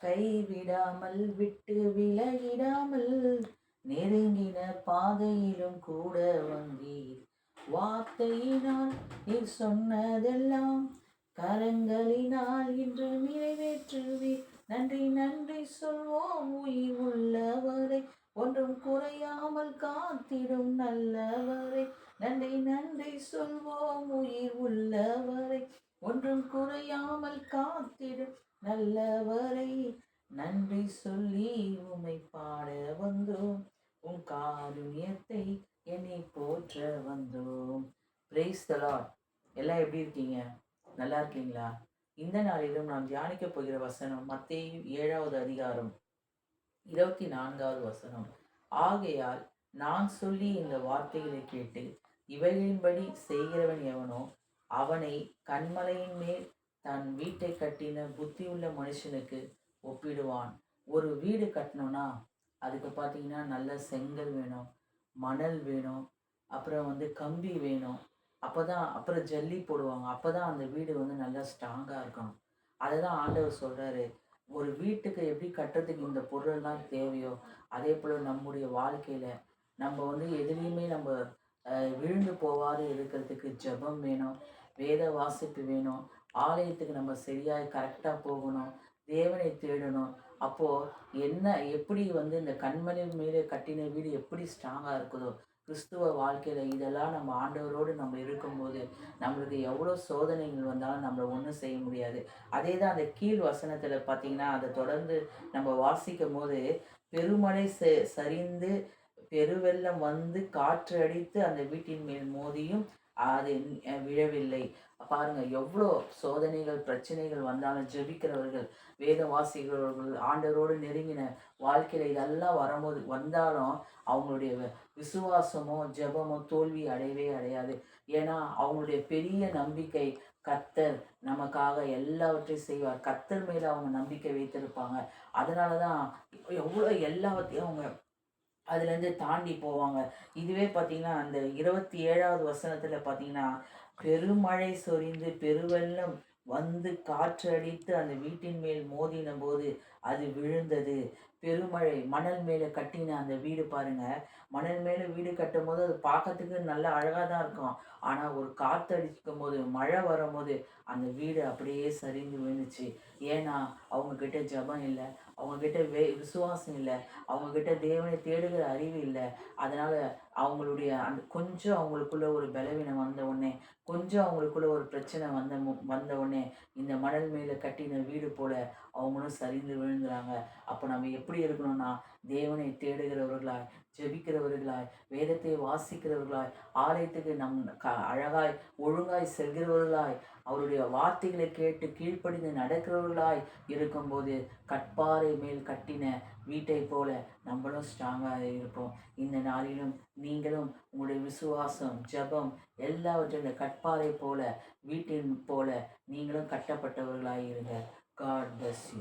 கைவிடாமல் விட்டு விலகிடாமல் நெருங்கின பாதையிலும் கூட வந்தீர். வார்த்தையினால் நீர் சொன்னதெல்லாம் கரங்களினால் இன்று நிறைவேற்றுவீர். நன்றி நன்றி சொல்வோம் உயிர் உள்ளவரை, ஒன்றும் குறையாமல் காத்திடும் நல்லவரை. நன்றி நன்றி சொல்வோம் உயிர் உள்ளவரை, ஒன்றும் குறையாமல் காத்திடும் நல்லவரை. நன்றி சொல்லி உம்மை பாட வந்தோம், உம் காருண்யத்தை என்னை போற்ற வந்தோம். Praise the Lord. எல்லாம் எப்படி இருக்கீங்க? நல்லா இருக்கீங்களா? இந்த நாளிலும் நாம் தியானிக்க போகிற வசனம் மத்தேயு 7வது அதிகாரம் 24வது வசனம். ஆகையால் நான் சொல்லி இந்த வார்த்தைகளை கேட்டு இவைகளின்படி செய்கிறவன் எவனோ அவனை கன்மலையின் மேல் தன் வீட்டை கட்டின புத்தியுள்ள மனுஷனுக்கு ஒப்பிடுவான். ஒரு வீடு கட்டணும்னா அதுக்கு பார்த்தீங்கன்னா நல்ல செங்கல் வேணும், மணல் வேணும், அப்புறம் கம்பி வேணும். அப்புறம் ஜல்லி போடுவாங்க. அப்பதான் அந்த வீடு நல்லா ஸ்ட்ராங்காக இருக்கணும். அதை தான் ஆண்டவர் சொல்கிறாரு. ஒரு வீட்டுக்கு எப்படி கட்டுறதுக்கு இந்த பொருளெல்லாம் தேவையோ அதே போல் நம்முடைய வாழ்க்கையில் நம்ம எதுலேயுமே நம்ம விழுந்து போவாது இருக்கிறதுக்கு ஜெபம் வேணும், வேத வாசிப்பு வேணும், ஆலயத்துக்கு நம்ம சரியாக கரெக்டாக போகணும், தேவனை தேடணும். அப்போது எப்படி இந்த கண்மணின் மேலே கட்டின வீடு எப்படி ஸ்ட்ராங்காக இருக்குதோ கிறிஸ்துவ வாழ்க்கையில் இதெல்லாம் நம்ம ஆண்டவரோடு நம்ம இருக்கும்போது நம்மளுக்கு எவ்வளோ சோதனைகள் வந்தாலும் நம்மளை ஒன்றும் செய்ய முடியாது. அதே தான் அந்த கீழ் வசனத்தில் பார்த்தீங்கன்னா அதை தொடர்ந்து நம்ம வாசிக்கும் போது பெருமழை சரிந்து பெருவெள்ளம் காற்று அடித்து அந்த வீட்டின் மேல் மோதியும் அது விழவில்லை. பாருங்க, எவ்வளோ சோதனைகள் பிரச்சனைகள் வந்தாலும் ஜெபிக்கிறவர்கள், வேதவாசிக்கிறவர்கள், ஆண்டவரோடு நெருங்கின வாழ்க்கையில இதெல்லாம் வந்தாலும் அவங்களுடைய விசுவாசமோ ஜெபமோ தோல்வி அடையவே அடையாது. ஏன்னா அவங்களுடைய பெரிய நம்பிக்கை கர்த்தர் நமக்காக எல்லாவற்றையும் செய்வார். கர்த்தர் மேல அவங்க நம்பிக்கை வைத்திருப்பாங்க. அதனாலதான் எவ்வளோ எல்லாவற்றையும் அவங்க அதுலேருந்து தாண்டி போவாங்க. இதுவே பார்த்தீங்கன்னா அந்த 27வது வசனத்தில் பார்த்தீங்கன்னா பெருமழை சொரிந்து பெருவெள்ளம் காற்று அடித்து அந்த வீட்டின் மேல் மோதின போது அது விழுந்தது. பெருமழை மணல் மேலே கட்டின அந்த வீடு பாருங்க, மணல் மேலே வீடு கட்டும் போது அது பார்க்கறதுக்கு நல்ல அழகாக தான் இருக்கும். ஆனால் ஒரு காற்று அடிக்கும் போது மழை வரும்போது அந்த வீடு அப்படியே சரிந்து விழுந்துச்சு. ஏன்னா அவங்கக்கிட்ட ஜெபம் இல்லை, அவங்கக்கிட்ட விசுவாசம் இல்லை, அவங்கக்கிட்ட தேவனை தேடுகிற அறிவு இல்லை. அதனால் அவங்களுடைய கொஞ்சம் அவங்களுக்குள்ள ஒரு பலவீனம் வந்த உடனே, கொஞ்சம் அவங்களுக்குள்ள ஒரு பிரச்சனை வந்த உடனே இந்த மணல் மேலே கட்டின வீடு போல அவங்களும் சரிந்து விழுந்துறாங்க. அப்போ நம்ம எப்படி இருக்கணும்னா தேவனை தேடுகிறவர்களாய், ஜெபிக்கிறவர்களாய், வேதத்தை வாசிக்கிறவர்களாய், ஆலயத்துக்கு அழகாய் ஒழுங்காய் செல்கிறவர்களாய், அவருடைய வார்த்தைகளை கேட்டு கீழ்ப்படிந்து நடக்கிறவர்களாய் இருக்கும்போது கட்பாறை மேல் கட்டின வீட்டை போல நம்மளும் ஸ்ட்ராங்காக இருப்போம். இந்த நாளிலும் நீங்களும் உங்களுடைய விசுவாசம் ஜெபம் எல்லாவற்றையும் இந்த கட்பாறை போல வீட்டின் போல நீங்களும் கட்டப்பட்டவர்களாய் இருங்க. God bless you.